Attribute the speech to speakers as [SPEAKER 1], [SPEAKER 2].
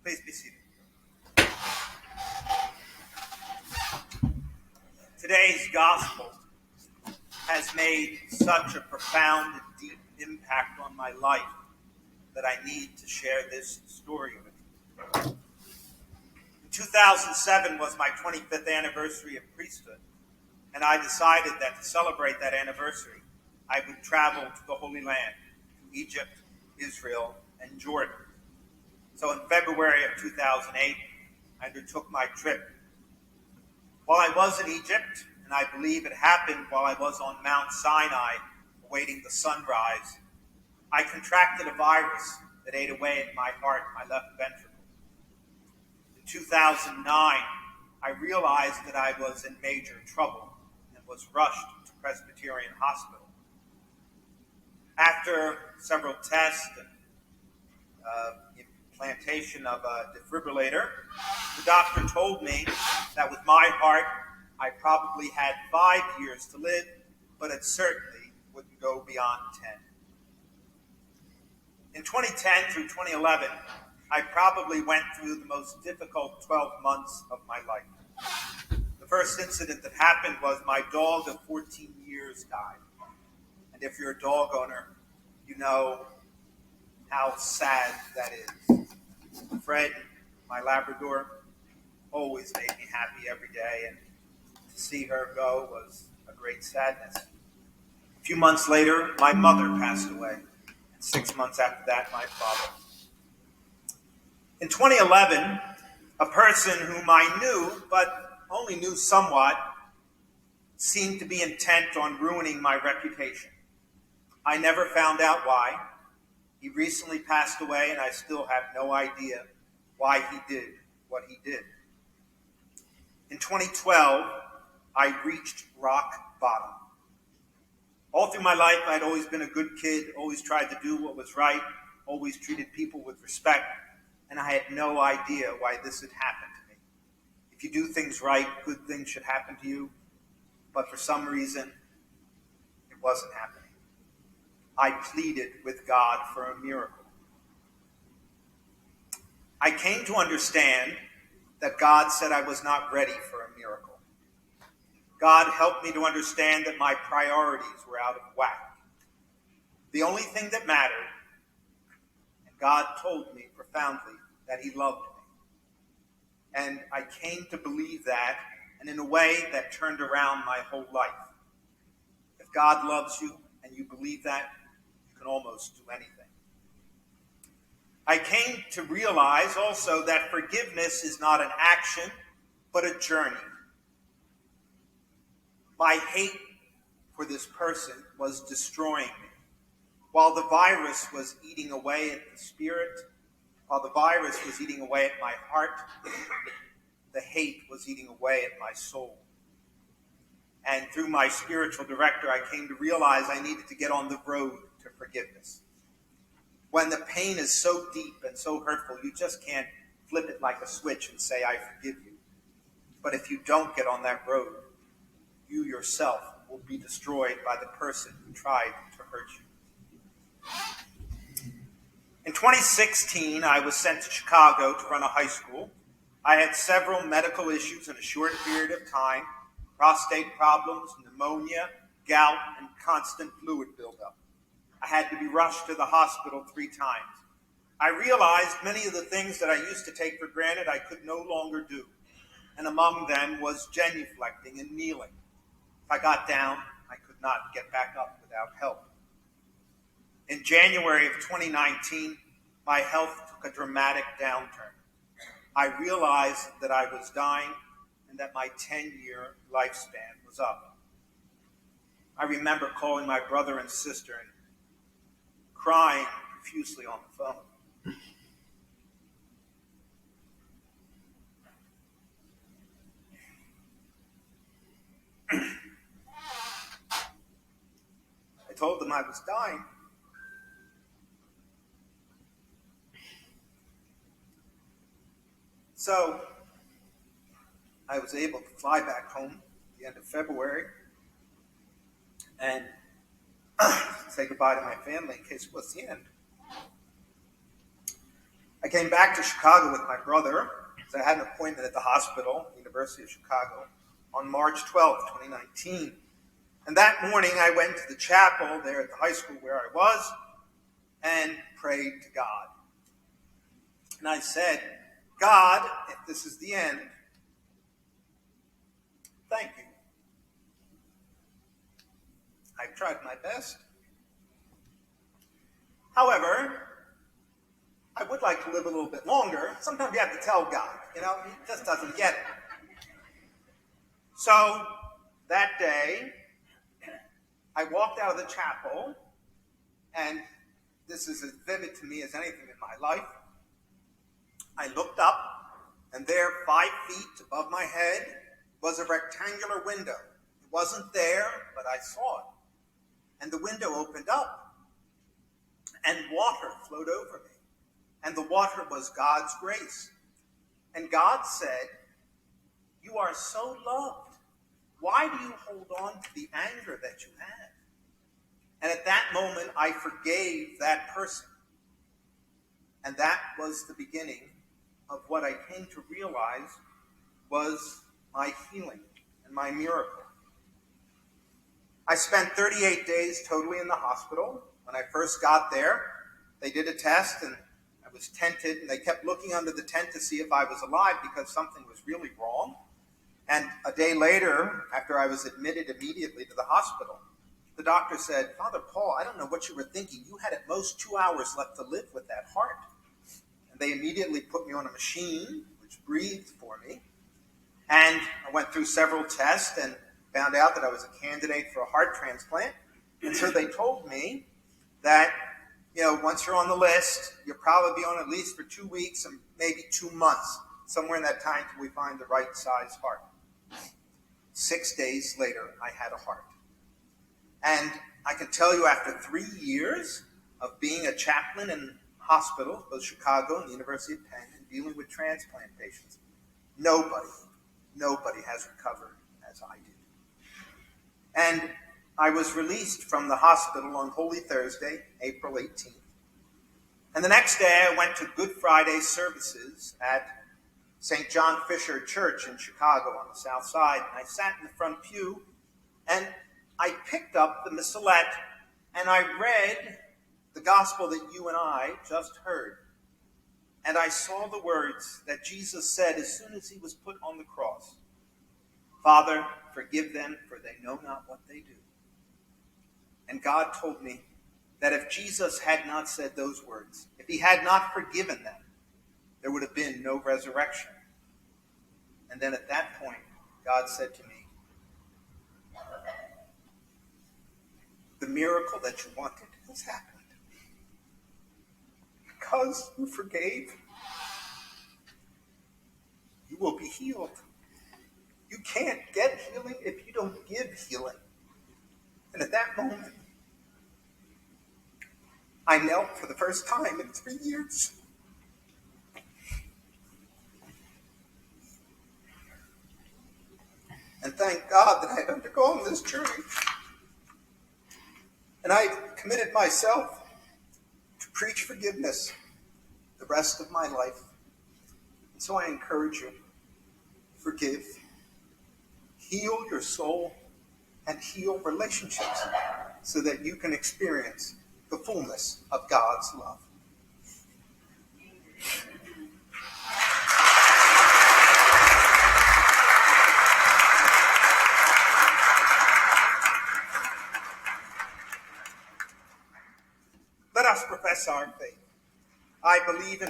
[SPEAKER 1] Please be seated. Today's gospel has made such a profound and deep impact on my life that I need to share this story with you. In 2007 was my 25th anniversary of priesthood, and I decided that to celebrate that anniversary, I would travel to the Holy Land, to Egypt, Israel, and Jordan. So in February of 2008, I undertook my trip. While I was in Egypt, and I believe it happened while I was on Mount Sinai awaiting the sunrise, I contracted a virus that ate away at my heart, my left ventricle. In 2009, I realized that I was in major trouble and was rushed to Presbyterian Hospital. After several tests and implantation of a defibrillator, the doctor told me that with my heart, I probably had 5 years to live, but it certainly wouldn't go beyond 10. In 2010 through 2011, I probably went through the most difficult 12 months of my life. The first incident that happened was my dog of 14 years died. And if you're a dog owner, you know how sad that is. Fred, my Labrador, always made me happy every day, and to see her go was a great sadness. A few months later, my mother passed away, and 6 months after that, my father. In 2011, a person whom I knew, but only knew somewhat, seemed to be intent on ruining my reputation. I never found out why. He recently passed away, and I still have no idea why he did what he did. In 2012, I reached rock bottom. All through my life, I'd always been a good kid, always tried to do what was right, always treated people with respect, and I had no idea why this had happened to me. If you do things right, good things should happen to you, but for some reason, it wasn't happening. I pleaded with God for a miracle. I came to understand that God said I was not ready for a miracle. God helped me to understand that my priorities were out of whack. The only thing that mattered, and God told me profoundly that he loved me. And I came to believe that, and in a way that turned around my whole life. If God loves you and you believe that, you can almost do anything. I came to realize also that forgiveness is not an action, but a journey. My hate for this person was destroying me. While the virus was eating away at the spirit, while the virus was eating away at my heart, the hate was eating away at my soul. And through my spiritual director, I came to realize I needed to get on the road to forgiveness. When the pain is so deep and so hurtful, you just can't flip it like a switch and say, I forgive you. But if you don't get on that road, you yourself will be destroyed by the person who tried to hurt you. In 2016, I was sent to Chicago to run a high school. I had several medical issues in a short period of time: prostate problems, pneumonia, gout, and constant fluid buildup. I had to be rushed to the hospital 3 times. I realized many of the things that I used to take for granted I could no longer do, and among them was genuflecting and kneeling. If I got down, I could not get back up without help. In January of 2019, my health took a dramatic downturn. I realized that I was dying and that my 10-year lifespan was up. I remember calling my brother and sister and crying profusely on the phone. I told them I was dying. So I was able to fly back home at the end of February and say goodbye to my family in case it was the end. I came back to Chicago with my brother because I had an appointment at the hospital, University of Chicago, on March 12th, 2019. And that morning I went to the chapel there at the high school where I was and prayed to God. And I said, God, if this is the end, thank you. I tried my best. However, I would like to live a little bit longer. Sometimes you have to tell God, he just doesn't get it. So that day, I walked out of the chapel, and this is as vivid to me as anything in my life. I looked up, and there, 5 feet above my head, was a rectangular window. It wasn't there, but I saw it. And the window opened up, and water flowed over me. And the water was God's grace. And God said, you are so loved. Why do you hold on to the anger that you have? And at that moment, I forgave that person. And that was the beginning of what I came to realize was my healing and my miracle. I spent 38 days totally in the hospital. When I first got there, they did a test, and I was tented, and they kept looking under the tent to see if I was alive because something was really wrong. And a day later, after I was admitted immediately to the hospital, the doctor said, Father Paul, I don't know what you were thinking. You had at most 2 hours left to live with that heart. And they immediately put me on a machine, which breathed for me. And I went through several tests and found out that I was a candidate for a heart transplant. And so they told me that, once you're on the list, you'll probably be on at least for 2 weeks and maybe 2 months, somewhere in that time till we find the right size heart. 6 days later, I had a heart. And I can tell you, after 3 years of being a chaplain in hospitals, both Chicago and the University of Penn, and dealing with transplant patients, nobody has recovered as I did. And I was released from the hospital on Holy Thursday, April 18th. And the next day I went to Good Friday services at St. John Fisher Church in Chicago on the south side. And I sat in the front pew, and I picked up the missalette, and I read the gospel that you and I just heard. And I saw the words that Jesus said as soon as he was put on the cross. Father, forgive them, for they know not what they do. And God told me that if Jesus had not said those words, if he had not forgiven them, there would have been no resurrection. And then at that point, God said to me, the miracle that you wanted has happened. Because you forgave, you will be healed. You can't get healing if you don't give healing. And at that moment, I knelt for the first time in 3 years. And thank God that I had undergone this journey. And I committed myself to preach forgiveness the rest of my life. And so I encourage you, forgive, heal your soul, and heal relationships so that you can experience the fullness of God's love. Let us profess our faith. I believe in